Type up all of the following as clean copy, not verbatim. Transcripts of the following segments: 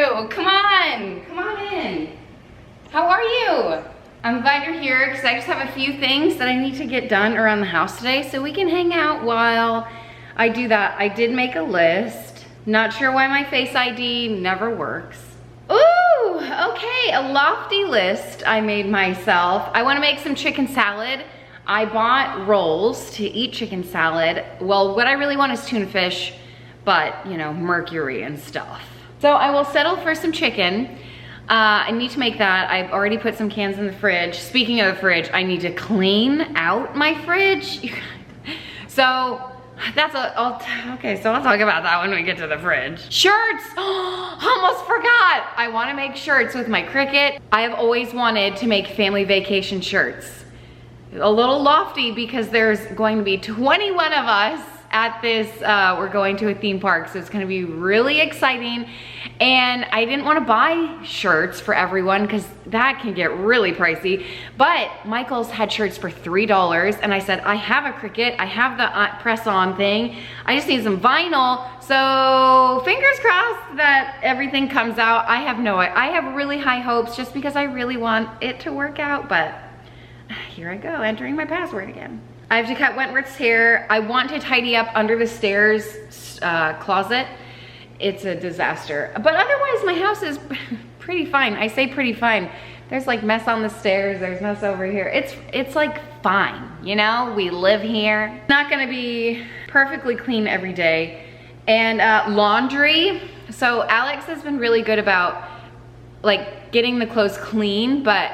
you. Come on in. How are you? I'm glad you're here because I just have a few things that I need to get done around the house today so we can hang out while I do that. I did make a list. Not sure why my Face ID never works. Ooh, okay, a lofty list I made myself. I wanna make some chicken salad. I bought rolls to eat chicken salad. Well, what I really want is tuna fish, but you know, mercury and stuff. So I will settle for some chicken. I need to make that. I've already put some cans in the fridge. Speaking of the fridge, I need to clean out my fridge. So that's okay, so I'll talk about that when we get to the fridge. Shirts, almost forgot. I wanna make shirts with my Cricut. I have always wanted to make family vacation shirts. A little lofty because there's going to be 21 of us at this, we're going to a theme park, so it's gonna be really exciting. And I didn't wanna buy shirts for everyone because that can get really pricey. But Michael's had shirts for $3 and I said, I have a Cricut, I have the press-on thing, I just need some vinyl. So fingers crossed that everything comes out. I have really high hopes just because I really want it to work out, but here I go, entering my password again. I have to cut Wentworth's hair. I want to tidy up under the stairs closet. It's a disaster. But otherwise my house is pretty fine. I say pretty fine. There's like mess on the stairs, there's mess over here. It's like fine, you know? We live here. Not gonna be perfectly clean every day. And laundry. So Alex has been really good about like getting the clothes clean, but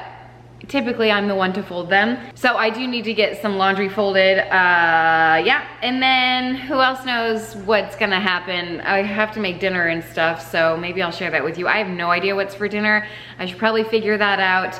typically I'm the one to fold them. So I do need to get some laundry folded, yeah. And then who else knows what's gonna happen? I have to make dinner and stuff, so maybe I'll share that with you. I have no idea what's for dinner. I should probably figure that out.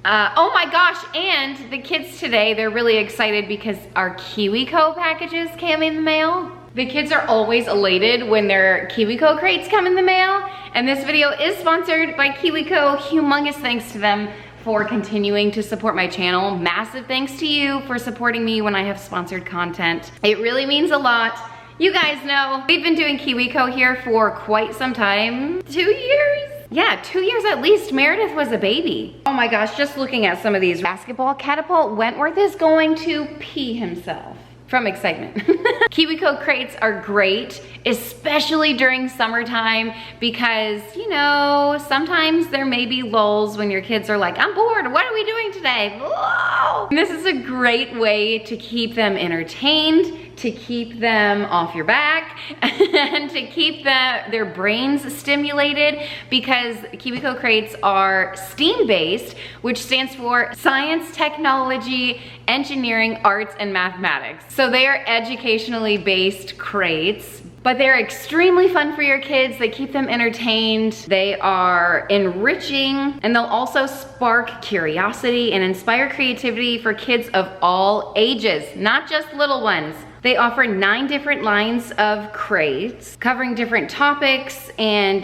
Oh my gosh, and the kids today, they're really excited because our Kiwico packages came in the mail. The kids are always elated when their Kiwico crates come in the mail, and this video is sponsored by Kiwico. Humongous thanks to them for continuing to support my channel. Massive thanks to you for supporting me when I have sponsored content. It really means a lot. You guys know, we've been doing Kiwico here for quite some time. 2 years? Yeah, 2 years at least. Meredith was a baby. Oh my gosh, just looking at some of these. Basketball catapult, Wentworth is going to pee himself from excitement. Kiwico crates are great, especially during summertime because, you know, sometimes there may be lulls when your kids are like, I'm bored, what are we doing today? Whoa! This is a great way to keep them entertained, to keep them off your back, and to keep their brains stimulated because Kiwico crates are STEAM-based, which stands for Science, Technology, Engineering, Arts, and Mathematics. So they are educationally based crates, but they're extremely fun for your kids. They keep them entertained. They are enriching, and they'll also spark curiosity and inspire creativity for kids of all ages, not just little ones. They offer 9 different lines of crates covering different topics and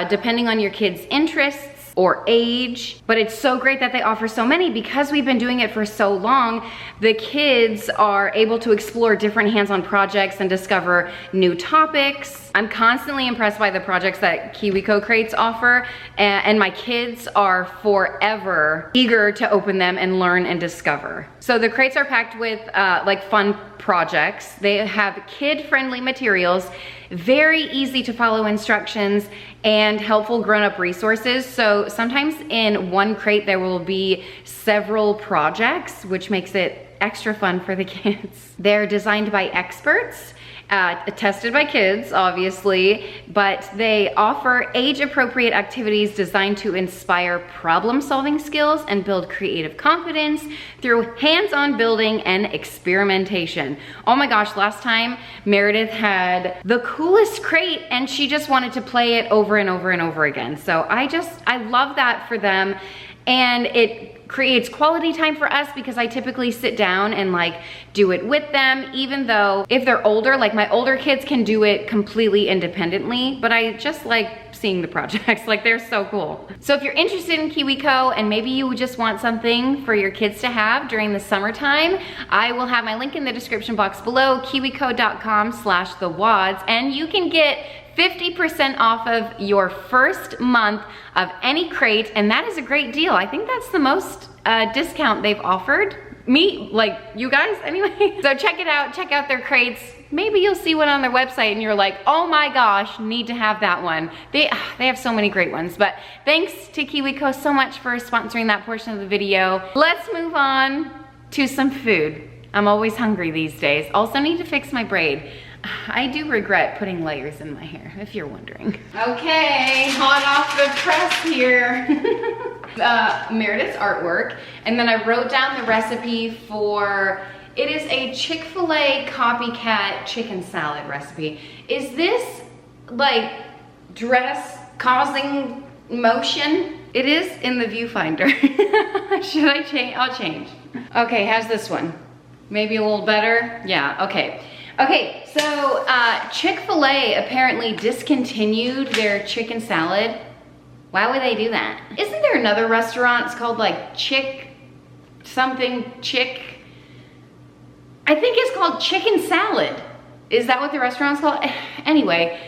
depending on your kids' interests or age, but it's so great that they offer so many because we've been doing it for so long. The kids are able to explore different hands-on projects and discover new topics. I'm constantly impressed by the projects that Kiwico crates offer, and my kids are forever eager to open them and learn and discover. So the crates are packed with like fun projects. They have kid-friendly materials, very easy to follow instructions, and helpful grown-up resources. So sometimes in one crate there will be several projects, which makes it extra fun for the kids. They're designed by experts, tested by kids, obviously, but they offer age-appropriate activities designed to inspire problem-solving skills and build creative confidence through hands-on building and experimentation. Oh my gosh, last time Meredith had the coolest crate and she just wanted to play it over and over and over again. So I love that for them, and it creates quality time for us because I typically sit down and like do it with with them, even though if they're older, like my older kids can do it completely independently, but I just like seeing the projects, like they're so cool. So if you're interested in Kiwico and maybe you just want something for your kids to have during the summertime, I will have my link in the description box below, kiwico.com/thewads, and you can get 50% off of your first month of any crate, and that is a great deal. I think that's the most discount they've offered me, like you guys anyway. So check it out, check out their crates. Maybe you'll see one on their website and you're like, oh my gosh, need to have that one. They have so many great ones. But thanks to Kiwico so much for sponsoring that portion of the video. Let's move on to some food. I'm always hungry these days. Also need to fix my braid. I do regret putting layers in my hair, if you're wondering. Okay, hot off the press here. Meredith's artwork, and then I wrote down the recipe for, it is a Chick-fil-A copycat chicken salad recipe. Is this like dress causing motion? It is in the viewfinder. Should I change? I'll change. Okay, how's this one? Maybe a little better? Yeah, okay. Okay, so Chick-fil-A apparently discontinued their chicken salad. Why would they do that? Isn't there another restaurant? It's called like Chick something Chick. I think it's called Chicken Salad. Is that what the restaurant's called? Anyway,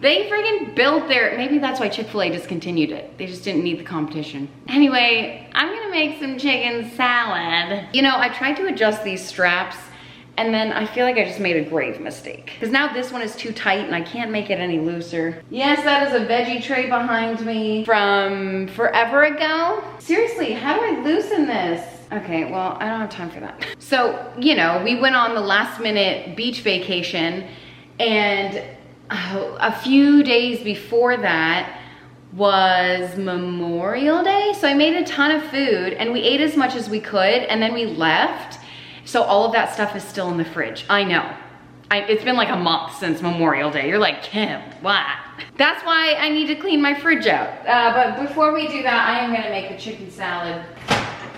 they friggin' built their, maybe that's why Chick-fil-A discontinued it. They just didn't need the competition. Anyway, I'm gonna make some chicken salad. You know, I tried to adjust these straps and then I feel like I just made a grave mistake. Because now this one is too tight and I can't make it any looser. Yes, that is a veggie tray behind me from forever ago. Seriously, how do I loosen this? Okay, well, I don't have time for that. So, you know, we went on the last minute beach vacation, and a few days before that was Memorial Day. So I made a ton of food and we ate as much as we could and then we left. So all of that stuff is still in the fridge. I know. It's been like a month since Memorial Day. You're like, Kim, what? That's why I need to clean my fridge out. But before we do that, I am gonna make a chicken salad.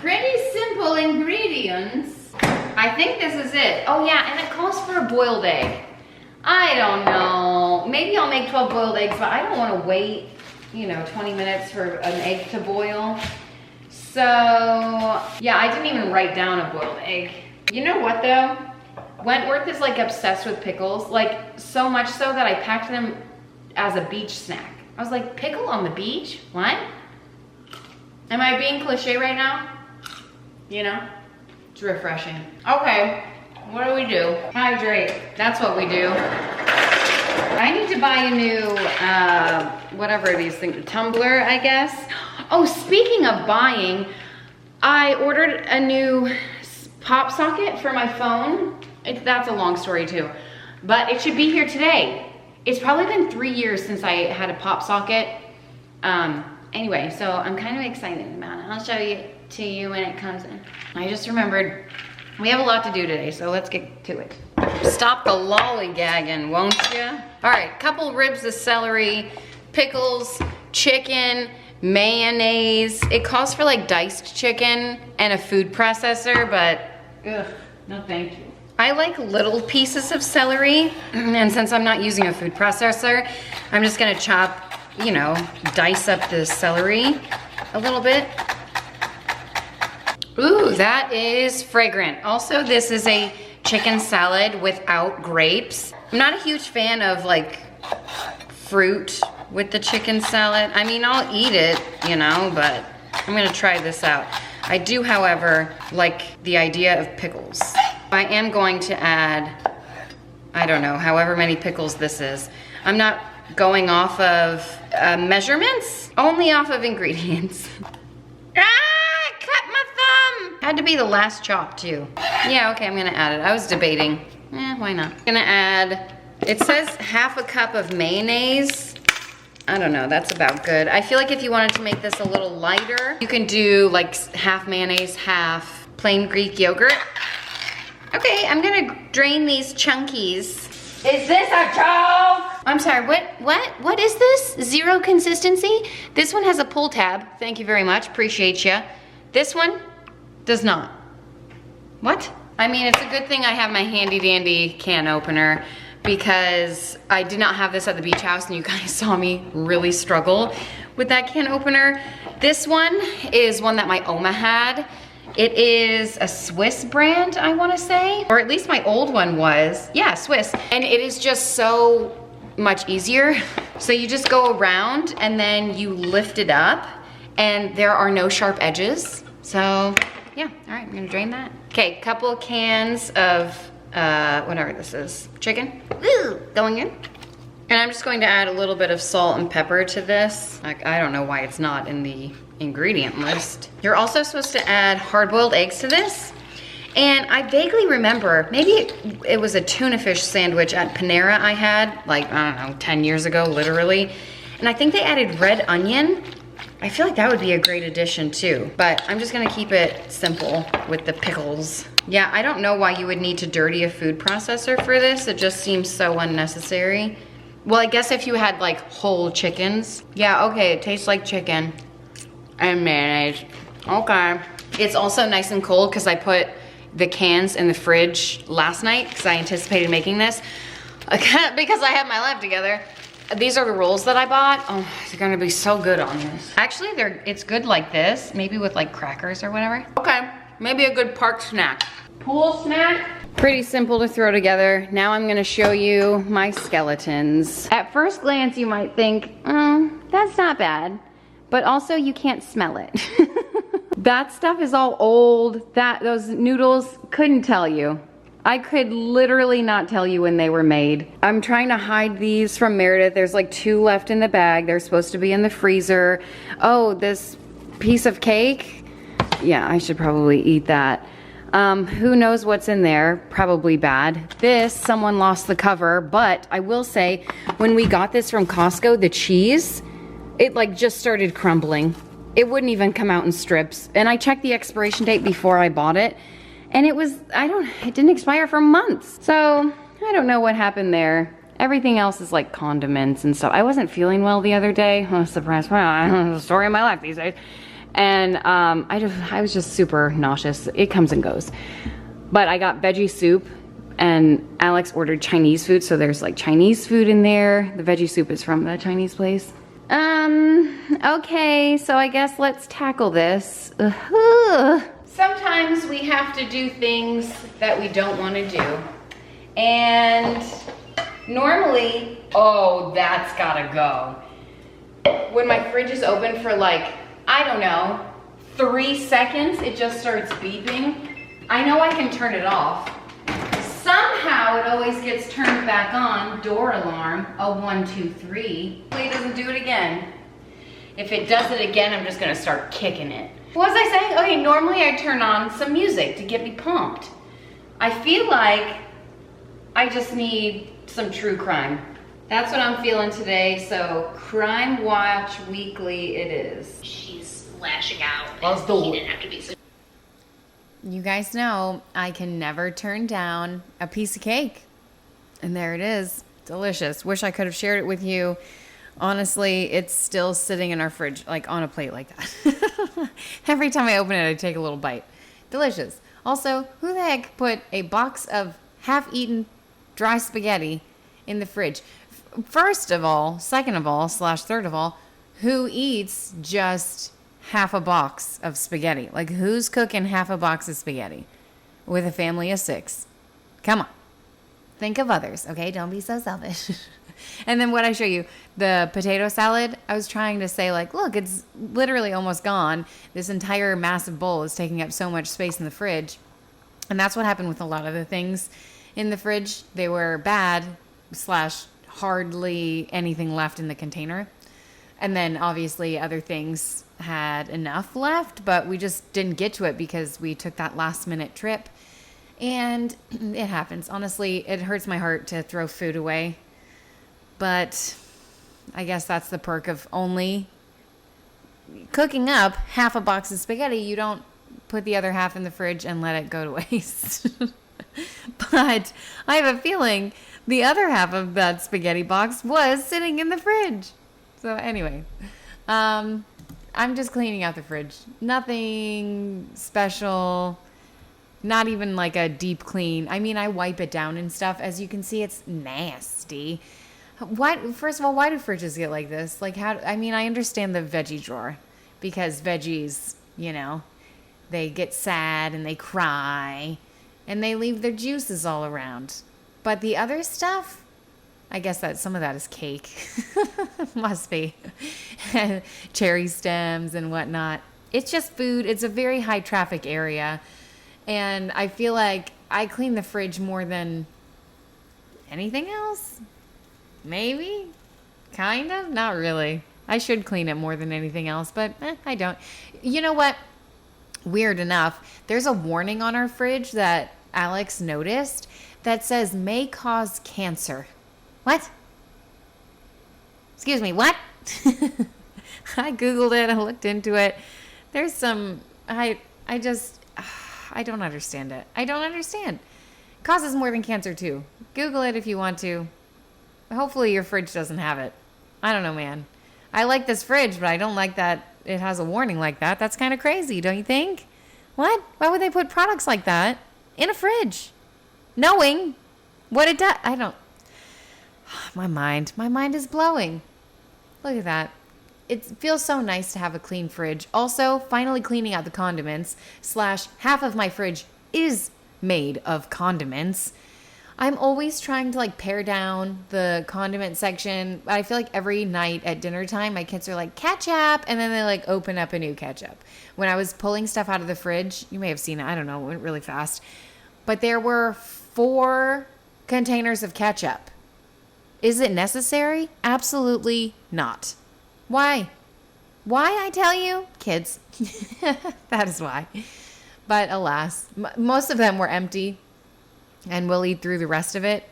Pretty simple ingredients. I think this is it. Oh yeah, and it calls for a boiled egg. I don't know. Maybe I'll make 12 boiled eggs, but I don't wanna wait, you know, 20 minutes for an egg to boil. So, yeah, I didn't even write down a boiled egg. You know what though? Wentworth is like obsessed with pickles, like so much so that I packed them as a beach snack. I was like, pickle on the beach? What? Am I being cliche right now? You know, it's refreshing. Okay, what do we do? Hydrate, that's what we do. I need to buy a new, whatever these things, tumbler, I guess. Oh, speaking of buying, I ordered a new pop socket for my phone. That's a long story too, but it should be here today. It's probably been 3 years since I had a pop socket. Anyway, so I'm kind of excited about it. I'll show it to you when it comes in. I just remembered we have a lot to do today, so let's get to it. Stop the lollygagging, won't you? All right, couple ribs of celery, pickles, chicken, mayonnaise. It calls for like diced chicken and a food processor, but ugh, no thank you. I like little pieces of celery, and since I'm not using a food processor, I'm just gonna chop, you know, dice up the celery a little bit. Ooh, that is fragrant. Also, this is a chicken salad without grapes. I'm not a huge fan of like fruit with the chicken salad. I mean, I'll eat it, you know, but I'm gonna try this out. I do, however, like the idea of pickles. I am going to add, I don't know, however many pickles this is. I'm not going off of measurements, only off of ingredients. Ah, cut my thumb! Had to be the last chop too. Yeah, okay, I'm gonna add it. I was debating. Why not? I'm gonna add, it says half a cup of mayonnaise. I don't know, that's about good. I feel like if you wanted to make this a little lighter, you can do like half mayonnaise, half plain Greek yogurt. Okay, I'm gonna drain these chunkies. Is this a joke? I'm sorry, what is this? Zero consistency? This one has a pull tab. Thank you very much, appreciate ya. This one does not. What? I mean, it's a good thing I have my handy dandy can opener because I did not have this at the beach house and you guys saw me really struggle with that can opener. This one is one that my Oma had. It is a Swiss brand, I wanna say, or at least my old one was. Yeah, Swiss. And it is just so much easier. So you just go around and then you lift it up and there are no sharp edges. So yeah, all right, I'm gonna drain that. Okay, couple cans of whatever this is, chicken, going in. And I'm just going to add a little bit of salt and pepper to this. Like, I don't know why it's not in the ingredient list. You're also supposed to add hard-boiled eggs to this. And I vaguely remember, maybe it was a tuna fish sandwich at Panera I had, like, I don't know, 10 years ago, literally. And I think they added red onion. I feel like that would be a great addition too, but I'm just gonna keep it simple with the pickles. Yeah, I don't know why you would need to dirty a food processor for this. It just seems so unnecessary. Well, I guess if you had like whole chickens. Yeah, okay, it tastes like chicken and mayonnaise. Okay. It's also nice and cold because I put the cans in the fridge last night because I anticipated making this because I had my life together. These are the rolls that I bought. Oh, they're gonna be so good on this. Actually, it's good like this, maybe with like crackers or whatever. Okay, maybe a good park snack. Pool snack. Pretty simple to throw together. Now I'm gonna show you my skeletons. At first glance, you might think, oh, that's not bad. But also you can't smell it. That stuff is all old. Those noodles, couldn't tell you. I could literally not tell you when they were made. I'm trying to hide these from Meredith. There's like 2 left in the bag. They're supposed to be in the freezer. Oh, this piece of cake. Yeah, I should probably eat that. Who knows what's in there? Probably bad. This, someone lost the cover, but I will say, when we got this from Costco, the cheese, it like just started crumbling. It wouldn't even come out in strips. And I checked the expiration date before I bought it. And it didn't expire for months. So I don't know what happened there. Everything else is like condiments and stuff. I wasn't feeling well the other day. Oh, surprise, wow, the story of my life these days. And I was just super nauseous. It comes and goes. But I got veggie soup and Alex ordered Chinese food. So there's like Chinese food in there. The veggie soup is from the Chinese place. Okay, so I guess let's tackle this. Sometimes we have to do things that we don't want to do. And normally, oh, that's gotta go. When my fridge is open for like, I don't know, 3 seconds, it just starts beeping. I know I can turn it off. Somehow it always gets turned back on. Door alarm, a 1, 2, 3. Hopefully it doesn't do it again. If it does it again, I'm just gonna start kicking it. What was I saying? Okay, normally I turn on some music to get me pumped. I feel like I just need some true crime. That's what I'm feeling today, so Crime Watch Weekly it is. She's lashing out. Let's do it. He didn't have to be so. You guys know I can never turn down a piece of cake. And there it is. Delicious. Wish I could have shared it with you. Honestly, it's still sitting in our fridge, like on a plate like that. Every time I open it, I take a little bite. Delicious. Also, who the heck put a box of half-eaten dry spaghetti in the fridge? First of all, second of all, / third of all, who eats just half a box of spaghetti? Like, who's cooking half a box of spaghetti with a family of 6? Come on. Think of others, okay? Don't be so selfish. And then what I show you, the potato salad, I was trying to say, like, look, it's literally almost gone. This entire massive bowl is taking up so much space in the fridge. And that's what happened with a lot of the things in the fridge. They were bad / hardly anything left in the container. And then obviously other things had enough left, but we just didn't get to it because we took that last minute trip. And it happens. Honestly, it hurts my heart to throw food away. But I guess that's the perk of only cooking up half a box of spaghetti. You don't put the other half in the fridge and let it go to waste. But I have a feeling the other half of that spaghetti box was sitting in the fridge. So anyway, I'm just cleaning out the fridge. Nothing special. Not even like a deep clean. I mean, I wipe it down and stuff. As you can see, it's nasty. First of all, why do fridges get like this? Like I mean, I understand the veggie drawer because veggies, you know, they get sad and they cry and they leave their juices all around. But the other stuff, I guess that some of that is cake. Must be. Cherry stems and whatnot. It's just food. It's a very high traffic area. And I feel like I clean the fridge more than anything else. Maybe? Kind of? Not really. I should clean it more than anything else, but I don't. You know what? Weird enough, there's a warning on our fridge that Alex noticed that says may cause cancer. What? Excuse me, what? I Googled it, I looked into it. There's some, I don't understand it. I don't understand. Causes more than cancer too. Google it if you want to. Hopefully your fridge doesn't have it. I don't know, man. I like this fridge, but I don't like that it has a warning like that. That's kind of crazy, don't you think? What? Why would they put products like that in a fridge? Knowing what it does. I don't. My mind is blowing. Look at that. It feels so nice to have a clean fridge. Also, finally cleaning out the condiments / half of my fridge is made of condiments. I'm always trying to like pare down the condiment section. I feel like every night at dinner time, my kids are like, ketchup, and then they like open up a new ketchup. When I was pulling stuff out of the fridge, you may have seen it, I don't know, it went really fast. But there were 4 containers of ketchup. Is it necessary? Absolutely not. Why? Why, I tell you? Kids. That is why. But alas, most of them were empty. And we'll eat through the rest of it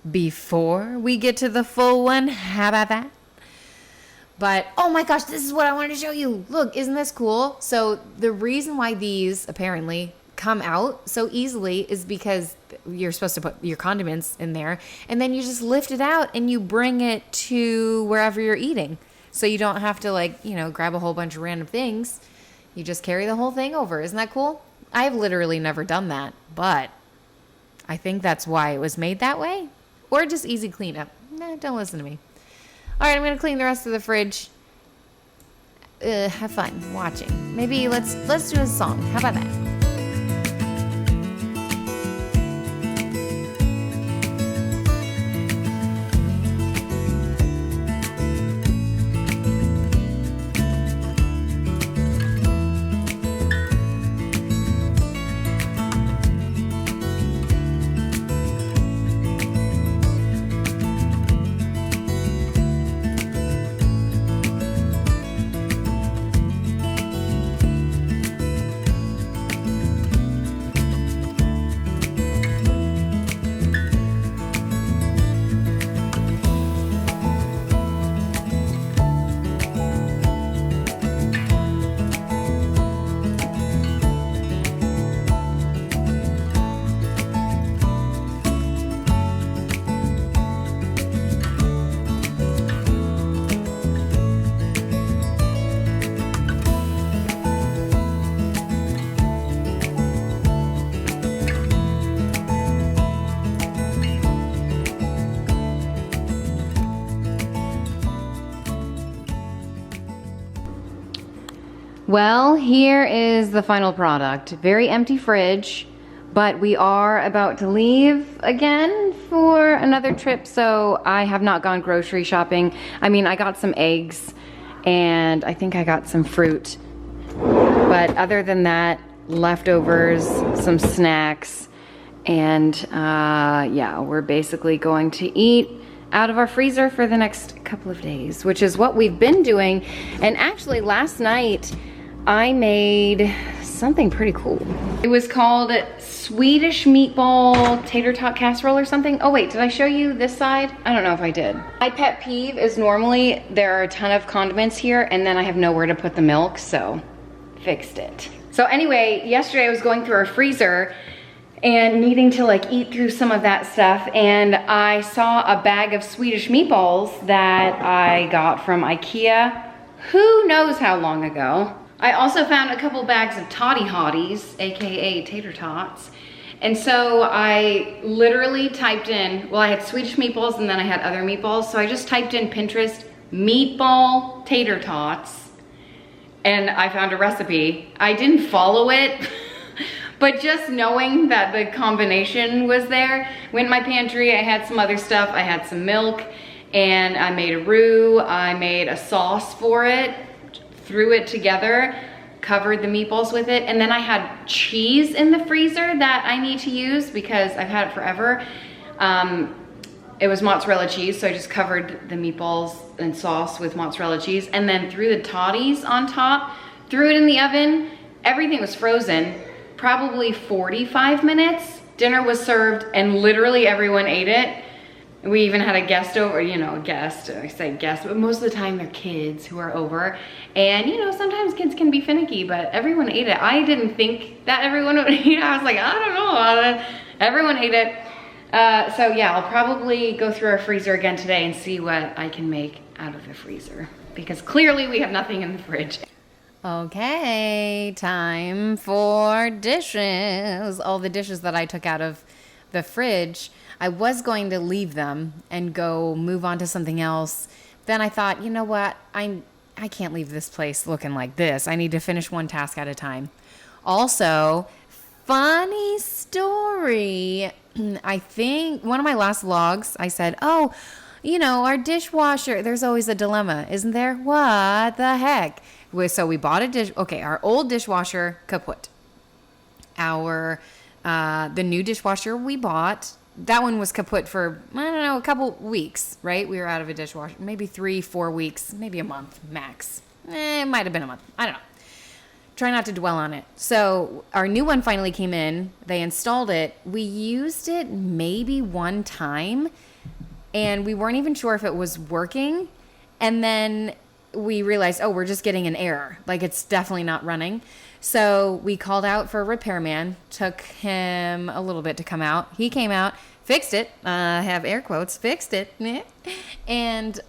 before we get to the full one. How about that? But, oh my gosh, this is what I wanted to show you. Look, isn't this cool? So the reason why these apparently come out so easily is because you're supposed to put your condiments in there. And then you just lift it out and you bring it to wherever you're eating. So you don't have to like, you know, grab a whole bunch of random things. You just carry the whole thing over. Isn't that cool? I've literally never done that, but I think that's why it was made that way. Or just easy cleanup. Nah, don't listen to me. All right, I'm going to clean the rest of the fridge. Have fun watching. Maybe let's do a song. How about that? Well, here is the final product. Very empty fridge, but we are about to leave again for another trip, so I have not gone grocery shopping. I mean, I got some eggs and I think I got some fruit, but other than that, leftovers, some snacks, and yeah, we're basically going to eat out of our freezer for the next couple of days, which is what we've been doing. And actually last night I made something pretty cool. It was called Swedish meatball tater tot casserole or something. Oh wait, did I show you this side? I don't know if I did. My pet peeve is normally there are a ton of condiments here and then I have nowhere to put the milk, so fixed it. So anyway, yesterday I was going through our freezer and needing to like eat through some of that stuff, and I saw a bag of Swedish meatballs that I got from IKEA who knows how long ago. I also found a couple bags of Toddy Hotties, AKA tater tots. And so I literally typed in, well, I had Swedish meatballs and then I had other meatballs. So I just typed in Pinterest, meatball tater tots, and I found a recipe. I didn't follow it, but just knowing that the combination was there, went in my pantry, I had some other stuff. I had some milk and I made a roux. I made a sauce for it, threw it together, covered the meatballs with it, and then I had cheese in the freezer that I need to use because I've had it forever. It was mozzarella cheese, so I just covered the meatballs and sauce with mozzarella cheese and then threw the toddies on top, threw it in the oven. Everything was frozen, probably 45 minutes. Dinner was served and literally everyone ate it. We even had a guest over, you know, a guest, I say guest, but most of the time they're kids who are over. And you know, sometimes kids can be finicky, but everyone ate it. I didn't think that everyone would eat it. I was like, I don't know, everyone ate it. So yeah, I'll probably go through our freezer again today and see what I can make out of the freezer because clearly we have nothing in the fridge. Okay, time for dishes. All the dishes that I took out of the fridge, I was going to leave them and go move on to something else. Then I thought, you know what? I can't leave this place looking like this. I need to finish one task at a time. Also, funny story. I think one of my last vlogs, I said, oh, you know, our dishwasher, there's always a dilemma, isn't there? What the heck? So we bought our old dishwasher kaput. The new dishwasher we bought, that one was kaput for, I don't know, a couple weeks, right? We were out of a dishwasher, maybe 3-4 weeks, maybe a month max. It might have been a month. I don't know. Try not to dwell on it. So our new one finally came in. They installed it. We used it maybe one time and we weren't even sure if it was working. And then we realized, oh, we're just getting an error. Like it's definitely not running. So we called out for a repairman. Took him a little bit to come out. He came out, fixed it. I have air quotes, fixed it. And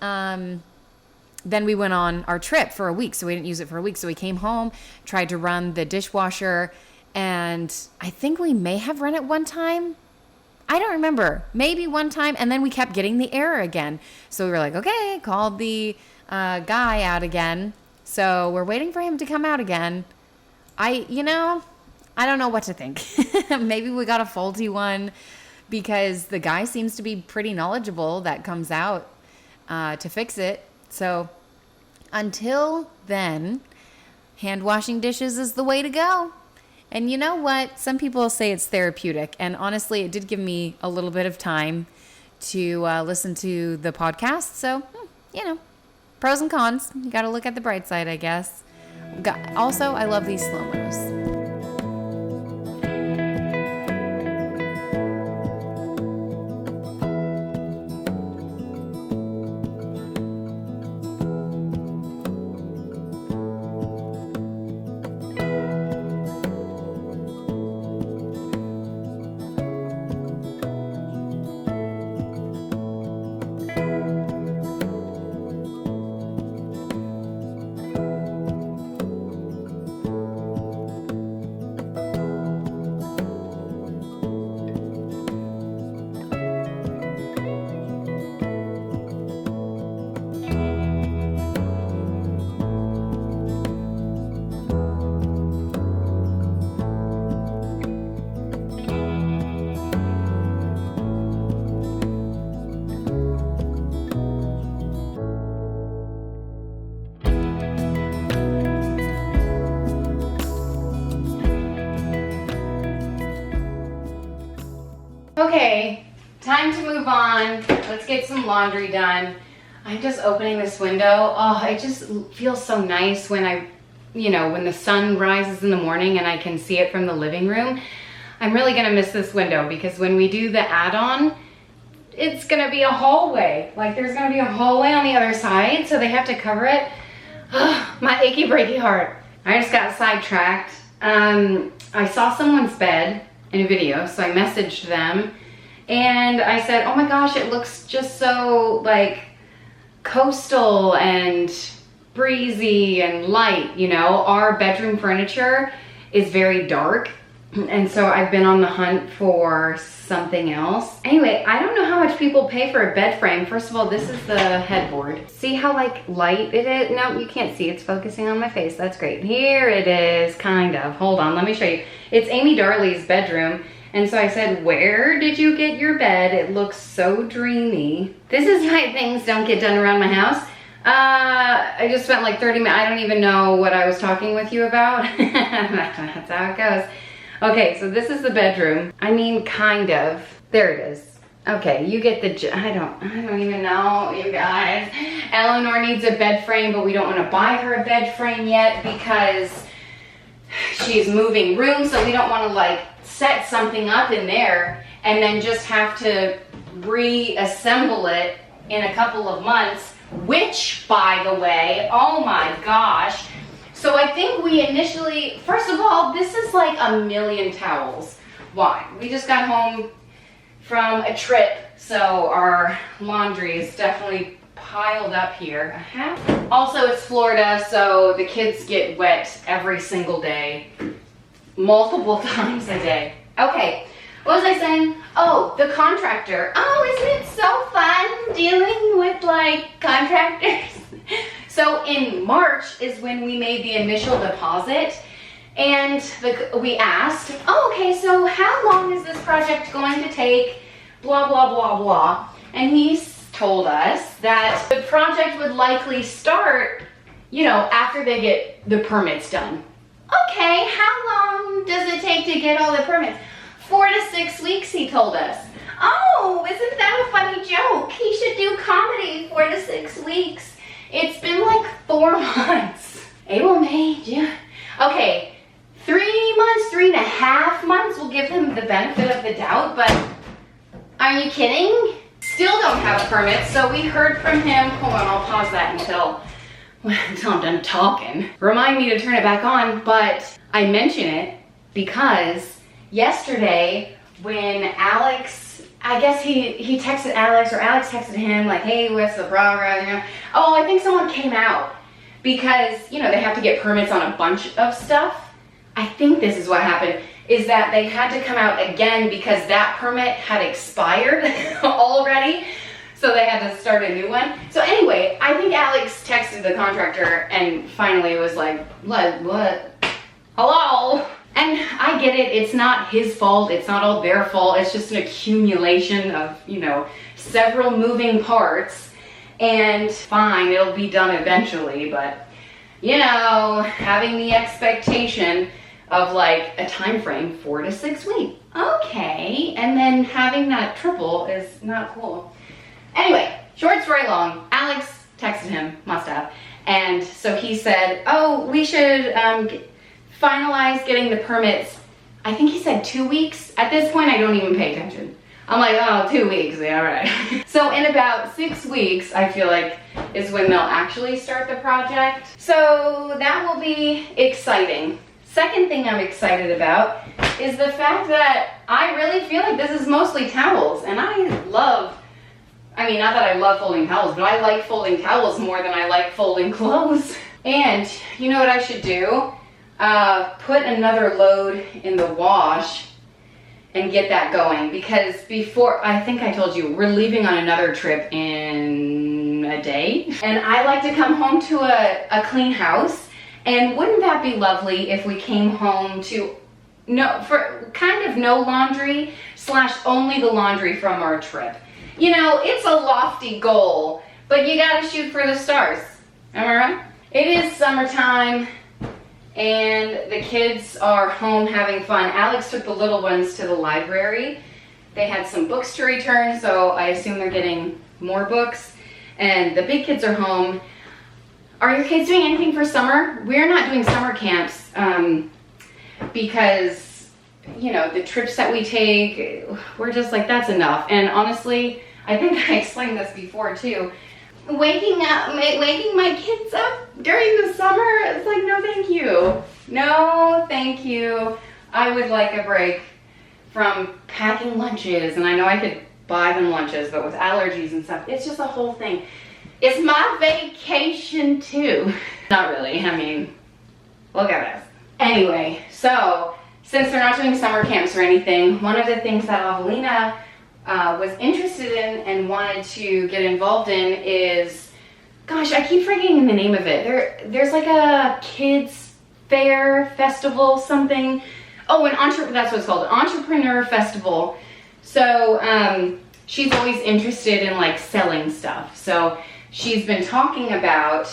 then we went on our trip for a week. So we didn't use it for a week. So we came home, tried to run the dishwasher. And I think we may have run it one time. I don't remember. Maybe one time. And then we kept getting the error again. So we were like, okay, called the guy out again. So we're waiting for him to come out again. I don't know what to think. Maybe we got a faulty one because the guy seems to be pretty knowledgeable that comes out to fix it. So until then, hand washing dishes is the way to go. And you know what? Some people say it's therapeutic. And honestly, it did give me a little bit of time to listen to the podcast. So, pros and cons. You got to look at the bright side, I guess. Also, I love these slow-mos. Okay, time to move on. Let's get some laundry done. I'm just opening this window. Oh, it just feels so nice when when the sun rises in the morning and I can see it from the living room. I'm really gonna miss this window because when we do the add-on, it's gonna be a hallway. Like there's gonna be a hallway on the other side, so they have to cover it. Oh, my achy breaky heart. I just got sidetracked. I saw someone's bed in a video, so I messaged them and I said, oh my gosh, it looks just so like coastal and breezy and light, you know. Our bedroom furniture is very dark, and so I've been on the hunt for something else. Anyway, I don't know how much people pay for a bed frame. First of all, this is the headboard. See how like light it is? No, you can't see, it's focusing on my face. That's great. Here it is, kind of. Hold on, let me show you. It's Amy Darley's bedroom. And so I said, where did you get your bed? It looks so dreamy. This is why things don't get done around my house. I just spent like 30 minutes. I don't even know what I was talking with you about. That's how it goes. Okay, so this is the bedroom. I mean, kind of. There it is. Okay, you get the, I don't even know, you guys. Eleanor needs a bed frame, but we don't want to buy her a bed frame yet because she's moving rooms, so we don't want to like set something up in there and then just have to reassemble it in a couple of months, which, by the way, oh my gosh. So I think we initially, first of all, this is like a million towels. Why? We just got home from a trip, so our laundry is definitely piled up here. Also, it's Florida, so the kids get wet every single day, multiple times a day. Okay, what was I saying? Oh, the contractor. Oh, isn't it so fun dealing with like contractors? So in March is when we made the initial deposit, and we asked, oh, okay, so how long is this project going to take? Blah, blah, blah, blah. And he told us that the project would likely start, you know, after they get the permits done. Okay, how long does it take to get all the permits? 4 to 6 weeks, he told us. Oh, isn't that a funny joke? He should do comedy 4 to 6 weeks. It's been like 4 months. April, May, June. Okay, 3 months, 3.5 months, we'll give him the benefit of the doubt, but are you kidding? Still don't have permits, so we heard from him. Hold on, I'll pause that until I'm done talking. Remind me to turn it back on, but I mention it because yesterday when Alex, I guess he texted Alex or Alex texted him like, hey, what's the progress? You know? Oh, I think someone came out because, you know, they have to get permits on a bunch of stuff. I think this is what happened, is that they had to come out again because that permit had expired already. So they had to start a new one. So anyway, I think Alex texted the contractor and finally was like, what? Hello? And I get it, it's not his fault, it's not all their fault, it's just an accumulation of, you know, several moving parts. And fine, it'll be done eventually, but, you know, having the expectation of like a time frame, 4 to 6 weeks. Okay, and then having that triple is not cool. Anyway, short story long, Alex texted him, must have, and so he said, oh, we should finalize getting the permits. I think he said 2 weeks. At this point, I don't even pay attention. I'm like, oh, 2 weeks, yeah, all right. So in about 6 weeks, I feel like, is when they'll actually start the project. So that will be exciting. Second thing I'm excited about is the fact that I really feel like this is mostly towels, and I love, I mean, not that I love folding towels, but I like folding towels more than I like folding clothes. And you know what I should do? Put another load in the wash and get that going, because before, I think I told you, we're leaving on another trip in a day. And I like to come home to a clean house. And wouldn't that be lovely if we came home to kind of no laundry / only the laundry from our trip. You know, it's a lofty goal, but you gotta shoot for the stars. Am I right? It is summertime and the kids are home having fun. Alex took the little ones to the library. They had some books to return, so I assume they're getting more books. And the big kids are home. Are your kids doing anything for summer? We're not doing summer camps because, you know, the trips that we take, we're just like, that's enough. And honestly, I think I explained this before too. Waking my kids up during the summer, it's like, no thank you. No thank you. I would like a break from packing lunches, and I know I could buy them lunches, but with allergies and stuff, it's just a whole thing. It's my vacation too. Not really, I mean, look at us. Anyway, so since they're not doing summer camps or anything, one of the things that Avelina was interested in and wanted to get involved in is, gosh, I keep forgetting the name of it. There's like a kids fair festival, something. Oh, that's what it's called, Entrepreneur Festival. So she's always interested in like selling stuff. So she's been talking about,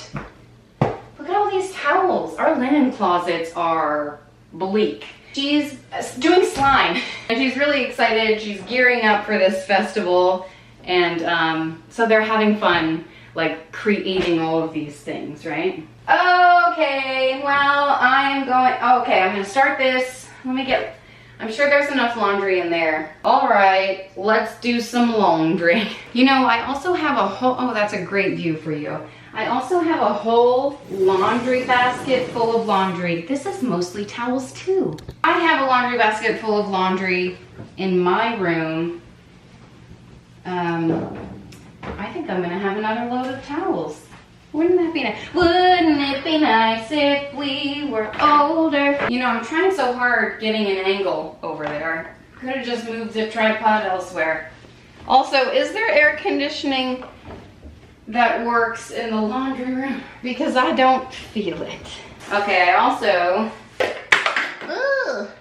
look at all these towels. Our linen closets are bleak. She's doing slime and she's really excited. She's gearing up for this festival, and so they're having fun like creating all of these things, right? Okay, well, I'm gonna start this. I'm sure there's enough laundry in there. All right, let's do some laundry. You know, I also have a whole, oh, that's a great view for you. I also have a whole laundry basket full of laundry. This is mostly towels too. I have a laundry basket full of laundry in my room. I think I'm gonna have another load of towels. Wouldn't that be nice? Wouldn't it be nice if we were older? You know, I'm trying so hard getting an angle over there. Could have just moved the tripod elsewhere. Also, is there air conditioning that works in the laundry room? Because I don't feel it. Okay, I also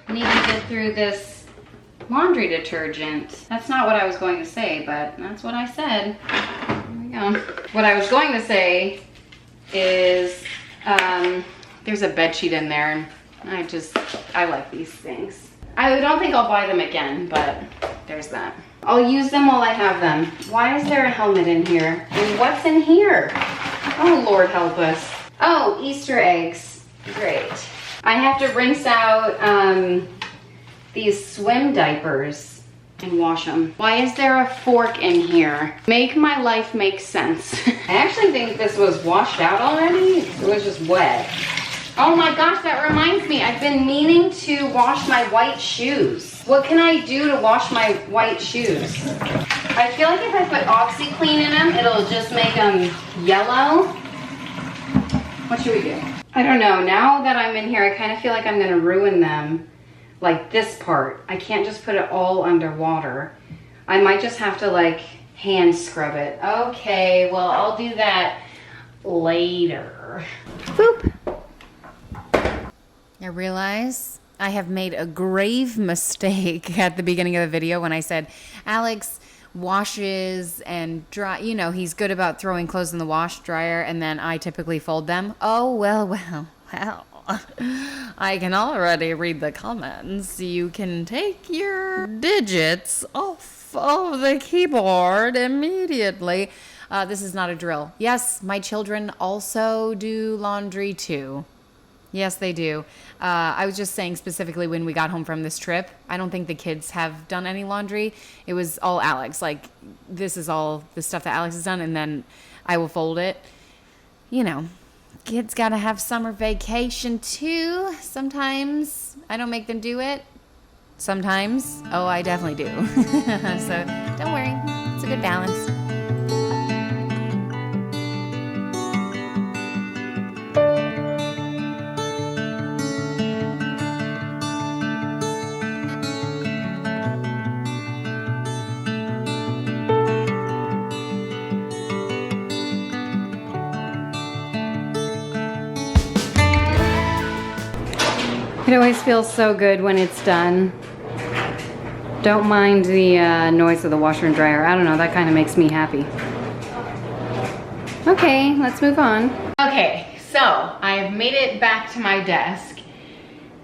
need to get through this laundry detergent. That's not what I was going to say, but that's what I said. There we go. What I was going to say is there's a bed sheet in there, and I like these things. I don't think I'll buy them again, but there's that. I'll use them while I have them. Why is there a helmet in here? And what's in here? Oh, Lord help us. Oh, Easter eggs. Great. I have to rinse out these swim diapers and wash them. Why is there a fork in here? Make my life make sense. I actually think this was washed out already. It was just wet. Oh my gosh, that reminds me. I've been meaning to wash my white shoes. What can I do to wash my white shoes? I feel like if I put OxyClean in them, it'll just make them yellow. What should we do? I don't know. Now that I'm in here, I kind of feel like I'm gonna ruin them. Like this part. I can't just put it all underwater. I might just have to like hand scrub it. Okay, well, I'll do that later. Boop. I realize I have made a grave mistake at the beginning of the video when I said Alex washes and dry, you know, he's good about throwing clothes in the wash dryer, and then I typically fold them. Oh, well. I can already read the comments. You can take your digits off of the keyboard immediately. This is not a drill. Yes, my children also do laundry too. Yes, they do. I was just saying specifically when we got home from this trip, I don't think the kids have done any laundry. It was all Alex. Like, this is all the stuff that Alex has done, and then I will fold it. You know, kids got to have summer vacation too. Sometimes I don't make them do it. Sometimes, oh, I definitely do. So don't worry. It's a good balance. It always feels so good when it's done. Don't mind the noise of the washer and dryer. I don't know, that kind of makes me happy. Okay, let's move on. Okay, so I've made it back to my desk,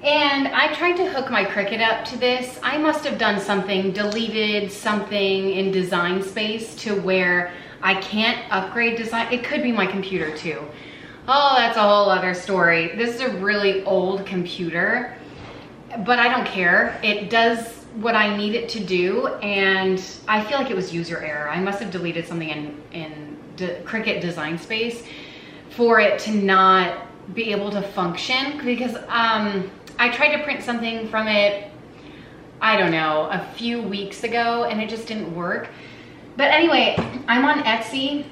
and I tried to hook my Cricut up to this. I must have done something, deleted something in Design Space to where I can't upgrade design. It could be my computer too. Oh, that's a whole other story. This is a really old computer, but I don't care. It does what I need it to do, and I feel like it was user error. I must have deleted something in Cricut Design Space for it to not be able to function, because I tried to print something from it, I don't know, a few weeks ago, and it just didn't work. But anyway, I'm on Etsy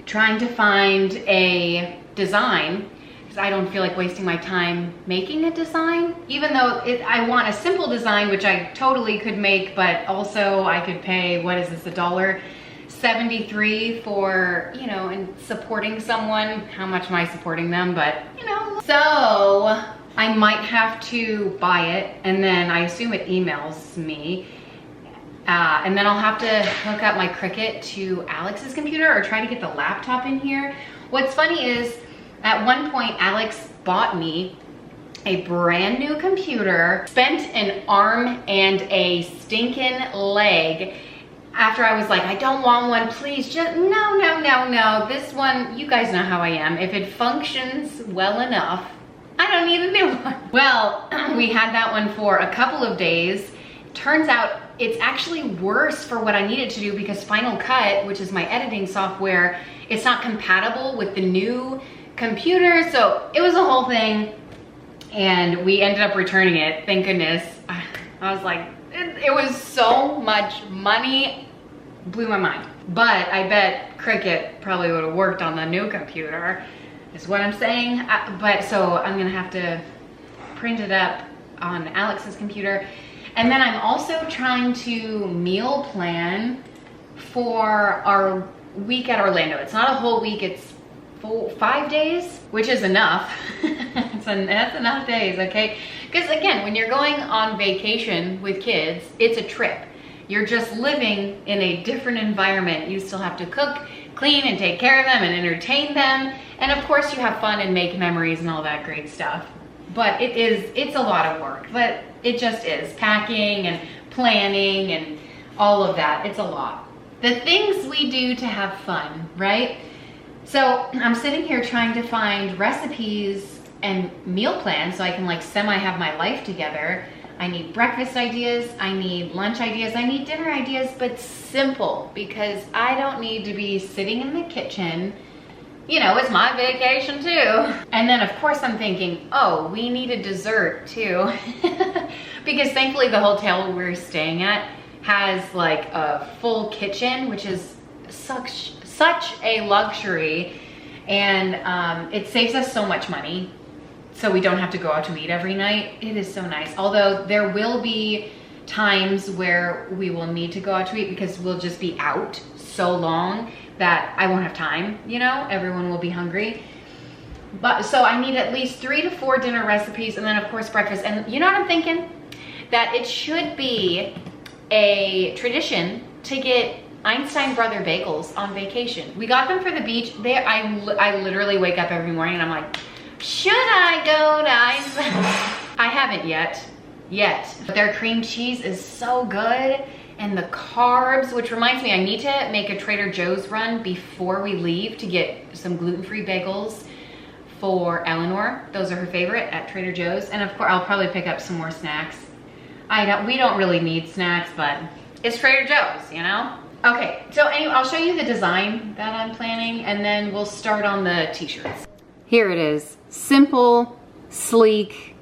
trying to find a design, because I don't feel like wasting my time making a design, even though I want a simple design, which I totally could make, but also I could pay, what is this, $1.73 for, you know, and supporting someone. How much am I supporting them? But, you know, so I might have to buy it, and then I assume it emails me. And then I'll have to hook up my Cricut to Alex's computer or try to get the laptop in here. What's funny is at one point Alex bought me a brand new computer, spent an arm and a stinking leg after I was like, I don't want one, please, just no. This one, you guys know how I am. If it functions well enough, I don't need a new one. Well, we had that one for a couple of days. Turns out it's actually worse for what I needed to do because Final Cut, which is my editing software, it's not compatible with the new computer. So it was a whole thing and we ended up returning it, thank goodness. I was like, it was so much money, blew my mind. But I bet Cricut probably would have worked on the new computer, is what I'm saying. But so I'm gonna have to print it up on Alex's computer. And then I'm also trying to meal plan for our week at Orlando. It's not a whole week, it's 5 days, which is enough. That's enough days, okay? Because again, when you're going on vacation with kids, it's a trip. You're just living in a different environment. You still have to cook, clean, and take care of them and entertain them. And of course you have fun and make memories and all that great stuff. But it's a lot of work, but it just is. Packing and planning and all of that, it's a lot. The things we do to have fun, right? So I'm sitting here trying to find recipes and meal plans so I can like semi have my life together. I need breakfast ideas, I need lunch ideas, I need dinner ideas, but simple, because I don't need to be sitting in the kitchen. You know, it's my vacation too. And then of course I'm thinking, oh, we need a dessert too. Because thankfully the hotel we're staying at has like a full kitchen, which is such a luxury. And it saves us so much money. So we don't have to go out to eat every night. It is so nice. Although there will be times where we will need to go out to eat because we'll just be out so long that I won't have time, you know, everyone will be hungry. But so I need at least 3 to 4 dinner recipes and then of course breakfast. And you know what I'm thinking? That it should be a tradition to get Einstein Brother bagels on vacation. We got them for the beach. I literally wake up every morning and I'm like, should I go to Einstein? I haven't yet. But their cream cheese is so good. And the carbs, which reminds me, I need to make a Trader Joe's run before we leave to get some gluten-free bagels for Eleanor. Those are her favorite at Trader Joe's. And of course, I'll probably pick up some more snacks. We don't really need snacks, but it's Trader Joe's, you know? Okay, so anyway, I'll show you the design that I'm planning and then we'll start on the t-shirts. Here it is, simple, sleek,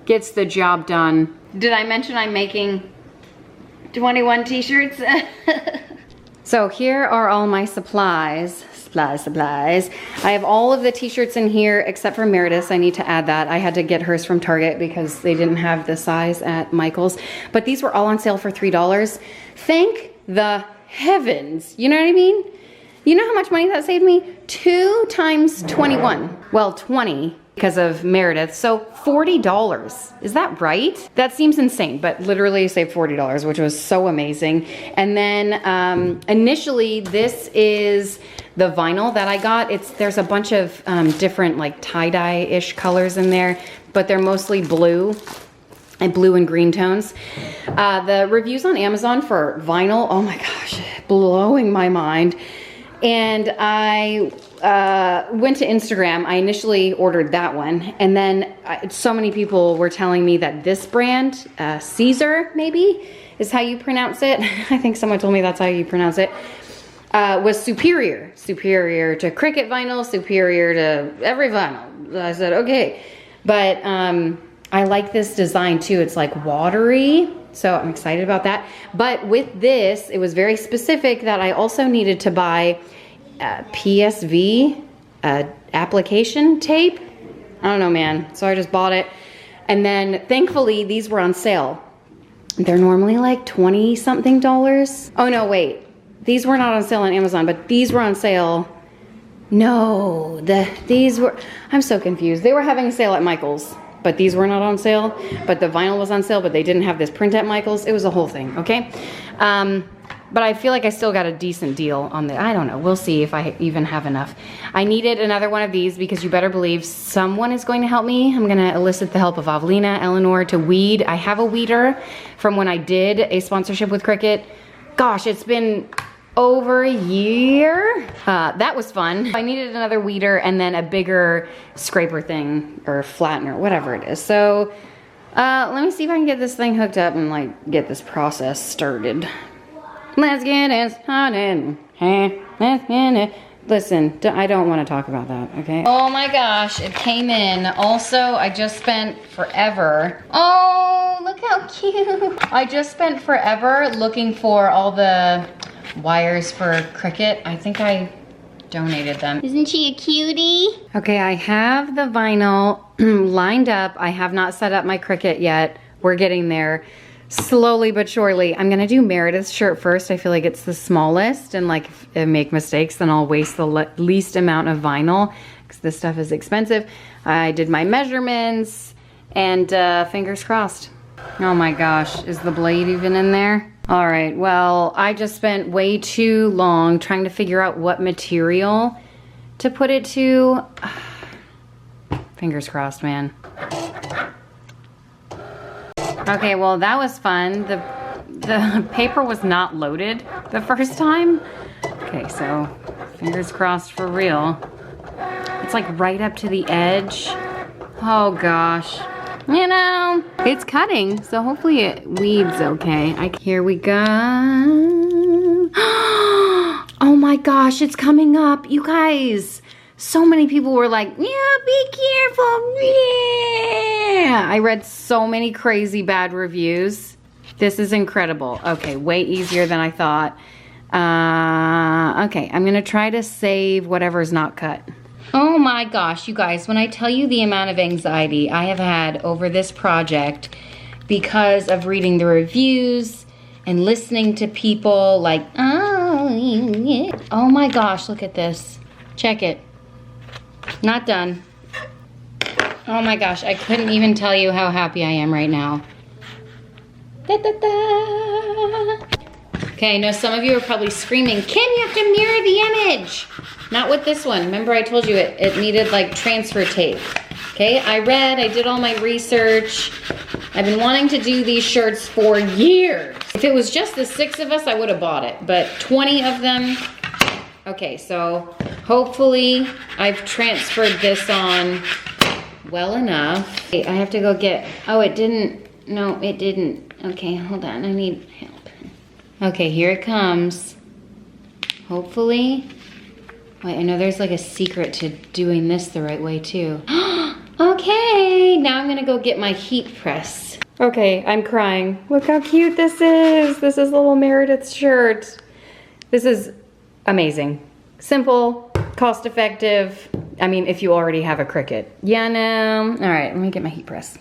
gets the job done. Did I mention I'm making 21 t-shirts? So here are all my supplies. I have all of the t-shirts in here except for Meredith's. I need to add that. I had to get hers from Target because they didn't have the size at Michael's. But these were all on sale for $3. Thank the heavens. You know what I mean? You know how much money that saved me? 2 times 21. Well, 20 because of Meredith. So $40. Is that right? That seems insane, but literally saved $40, which was so amazing. And then initially, this is the vinyl that I got. There's a bunch of different like tie-dye-ish colors in there, but they're mostly blue and green tones. The reviews on Amazon for vinyl, oh my gosh, blowing my mind. And I went to Instagram. I initially ordered that one. And then so many people were telling me that this brand, Caesar maybe, is how you pronounce it. I think someone told me that's how you pronounce it. Was superior to Cricut vinyl, superior to every vinyl. I said, okay. But I like this design too. It's like watery. So I'm excited about that. But with this, it was very specific that I also needed to buy PSV application tape. I don't know, man. So I just bought it. And then thankfully these were on sale. They're normally like 20 something dollars. Oh no, wait. These were not on sale on Amazon, but these were on sale. No, these were, I'm so confused. They were having a sale at Michael's, but these were not on sale. But the vinyl was on sale, but they didn't have this print at Michael's. It was a whole thing, okay? But I feel like I still got a decent deal on the, I don't know. We'll see if I even have enough. I needed another one of these because you better believe someone is going to help me. I'm gonna elicit the help of Avelina, Eleanor to weed. I have a weeder from when I did a sponsorship with Cricut. Gosh, it's been over a year. That was fun. I needed another weeder and then a bigger scraper thing or flattener, whatever it is. So let me see if I can get this thing hooked up and like get this process started. Let's get it started. Let's get it. Listen, I don't want to talk about that, okay? Oh my gosh, it came in. Also, I just spent forever. Oh, look how cute. I just spent forever looking for all the wires for Cricut. I think I donated them. Isn't she a cutie? Okay, I have the vinyl lined up. I have not set up my Cricut yet. We're getting there. Slowly but surely. I'm gonna do Meredith's shirt first. I feel like it's the smallest, and like if I make mistakes, then I'll waste the least amount of vinyl because this stuff is expensive. I did my measurements and fingers crossed. Oh my gosh, is the blade even in there? All right, well, I just spent way too long trying to figure out what material to put it to. Fingers crossed, man. Okay, well, that was fun. The paper was not loaded the first time. Okay, so fingers crossed for real. It's like right up to the edge. Oh gosh. You know, it's cutting, so hopefully it weeds okay. Here we go. Oh my gosh, it's coming up. You guys, so many people were like, yeah, be careful. Yeah. I read so many crazy bad reviews. This is incredible. Okay, way easier than I thought. Okay, I'm gonna try to save whatever's not cut. Oh my gosh, you guys, when I tell you the amount of anxiety I have had over this project because of reading the reviews and listening to people like, oh my gosh, look at this. Check it. Not done. Oh my gosh, I couldn't even tell you how happy I am right now. Da, da, da. Okay, I know some of you are probably screaming, Kim, you have to mirror the image. Not with this one. Remember I told you it needed like transfer tape. Okay, I did all my research. I've been wanting to do these shirts for years. If it was just the 6 of us, I would have bought it, but 20 of them. Okay, so hopefully I've transferred this on well enough. Okay, I have to go get, oh, it didn't, no, it didn't. Okay, hold on, I need help. Okay, here it comes. Hopefully. Wait, I know there's like a secret to doing this the right way too. Okay, now I'm gonna go get my heat press. Okay, I'm crying. Look how cute this is. This is little Meredith's shirt. This is amazing. Simple, cost effective. I mean, if you already have a Cricut. Yeah, no. All right, let me get my heat press.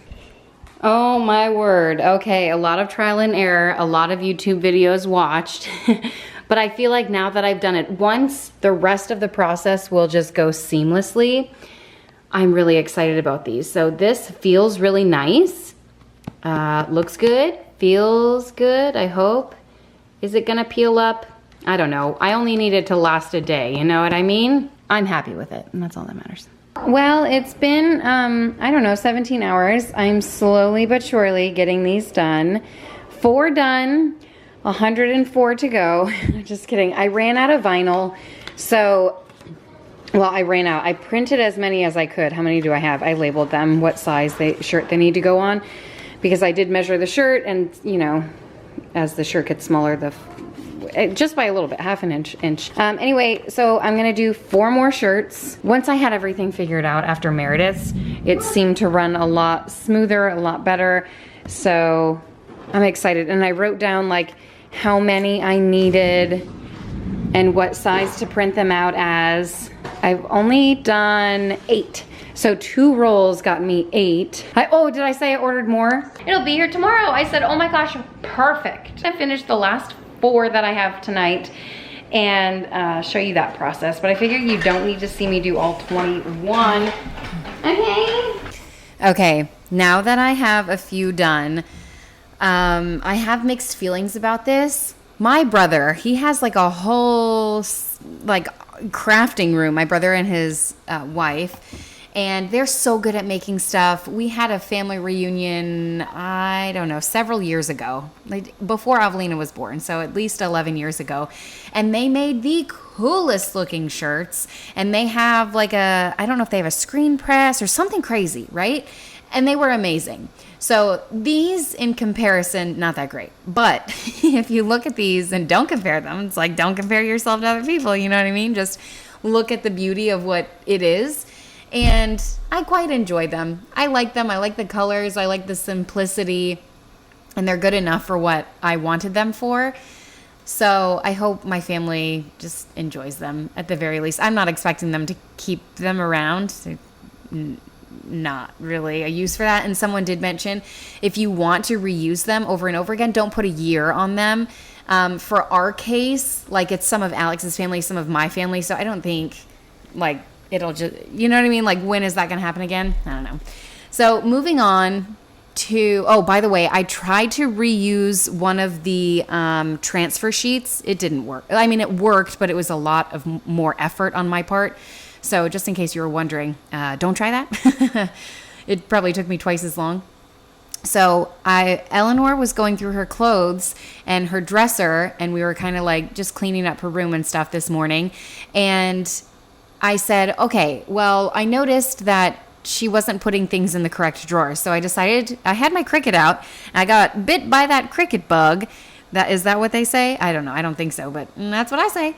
Oh my word. Okay, a lot of trial and error, a lot of YouTube videos watched. But I feel like now that I've done it once, the rest of the process will just go seamlessly. I'm really excited about these. So this feels really nice. Looks good, feels good, I hope. Is it gonna peel up? I don't know. I only need it to last a day, you know what I mean? I'm happy with it, and that's all that matters. Well, it's been, I don't know, 17 hours. I'm slowly but surely getting these done. 4 done, 104 to go. Just kidding. I ran out of vinyl, so, well, I ran out. I printed as many as I could. How many do I have? I labeled them, what size shirt they need to go on, because I did measure the shirt, and, you know, as the shirt gets smaller, just by a little bit, half an inch. Anyway, so I'm gonna do 4 more shirts. Once I had everything figured out after Meredith's, it seemed to run a lot smoother, a lot better. So I'm excited. And I wrote down like how many I needed and what size to print them out as. I've only done 8. So 2 rolls got me 8. Oh, did I say I ordered more? It'll be here tomorrow. I said, oh my gosh, perfect. I finished the last 4 that I have tonight and show you that process. But I figure you don't need to see me do all 21. Okay. Okay, now that I have a few done, I have mixed feelings about this. My brother, he has like a whole like crafting room, my brother and his wife, and they're so good at making stuff. We had a family reunion, I don't know, several years ago, like before Avelina was born, so at least 11 years ago. And they made the coolest looking shirts, and they have like I don't know if they have a screen press or something crazy, right? And they were amazing. So these in comparison, not that great. But if you look at these and don't compare them, it's like don't compare yourself to other people, you know what I mean? Just look at the beauty of what it is. And I quite enjoy them. I like them. I like the colors. I like the simplicity. And they're good enough for what I wanted them for. So I hope my family just enjoys them at the very least. I'm not expecting them to keep them around. Not really a use for that. And someone did mention if you want to reuse them over and over again, don't put a year on them. For our case, like it's some of Alex's family, some of my family. So I don't think like it'll just, you know what I mean? Like when is that going to happen again? I don't know. So moving on to, oh, by the way, I tried to reuse one of the transfer sheets. It didn't work. I mean, it worked, but it was a lot of more effort on my part. So just in case you were wondering, don't try that. It probably took me twice as long. So Eleanor was going through her clothes and her dresser, and we were kind of like just cleaning up her room and stuff this morning. And I said, okay, well, I noticed that she wasn't putting things in the correct drawer. So I decided, I had my Cricut out, and I got bit by that Cricut bug. Is that what they say? I don't know. I don't think so, but that's what I say.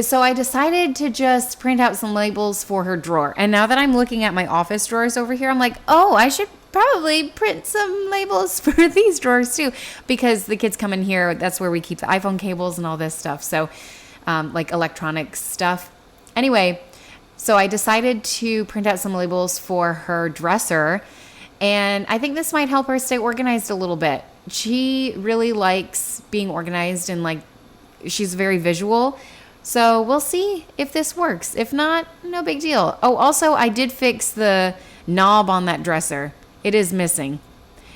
So I decided to just print out some labels for her drawer. And now that I'm looking at my office drawers over here, I'm like, oh, I should probably print some labels for these drawers too. Because the kids come in here, that's where we keep the iPhone cables and all this stuff. So like electronic stuff. Anyway, so I decided to print out some labels for her dresser. And I think this might help her stay organized a little bit. She really likes being organized and like she's very visual. So we'll see if this works. If not, no big deal. Oh, also, I did fix the knob on that dresser. It is missing.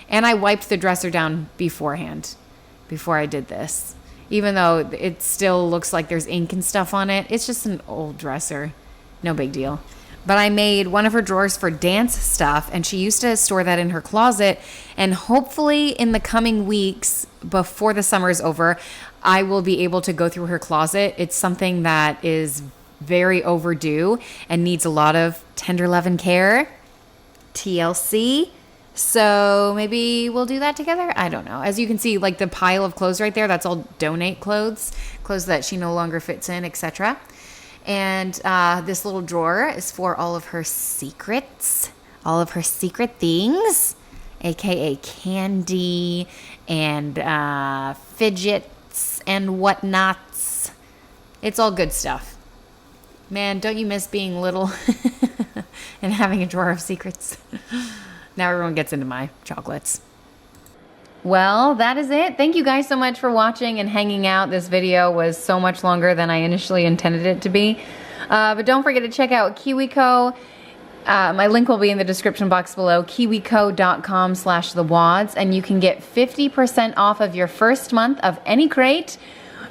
And I wiped the dresser down beforehand, before I did this. Even though it still looks like there's ink and stuff on it. It's just an old dresser. No big deal. But I made one of her drawers for dance stuff, and she used to store that in her closet. And hopefully in the coming weeks, before the summer is over, I will be able to go through her closet. It's something that is very overdue and needs a lot of tender love and care. TLC. So maybe we'll do that together. I don't know. As you can see, like the pile of clothes right there, that's all donate clothes that she no longer fits in, etc. And this little drawer is for all of her secrets, all of her secret things, aka candy and fidgets and whatnots. It's all good stuff. Man, don't you miss being little and having a drawer of secrets? Now everyone gets into my chocolates. Well, that is it. Thank you guys so much for watching and hanging out. This video was so much longer than I initially intended it to be. But don't forget to check out Kiwico. My link will be in the description box below, kiwico.com/thewads, and you can get 50% off of your first month of any crate.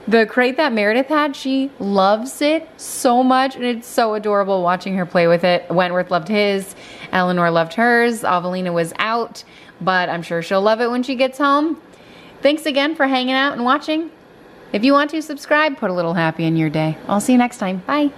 The crate that Meredith had, she loves it so much, and it's so adorable watching her play with it. Wentworth loved his, Eleanor loved hers, Avelina was out, but I'm sure she'll love it when she gets home. Thanks again for hanging out and watching. If you want to subscribe, put a little happy in your day. I'll see you next time. Bye.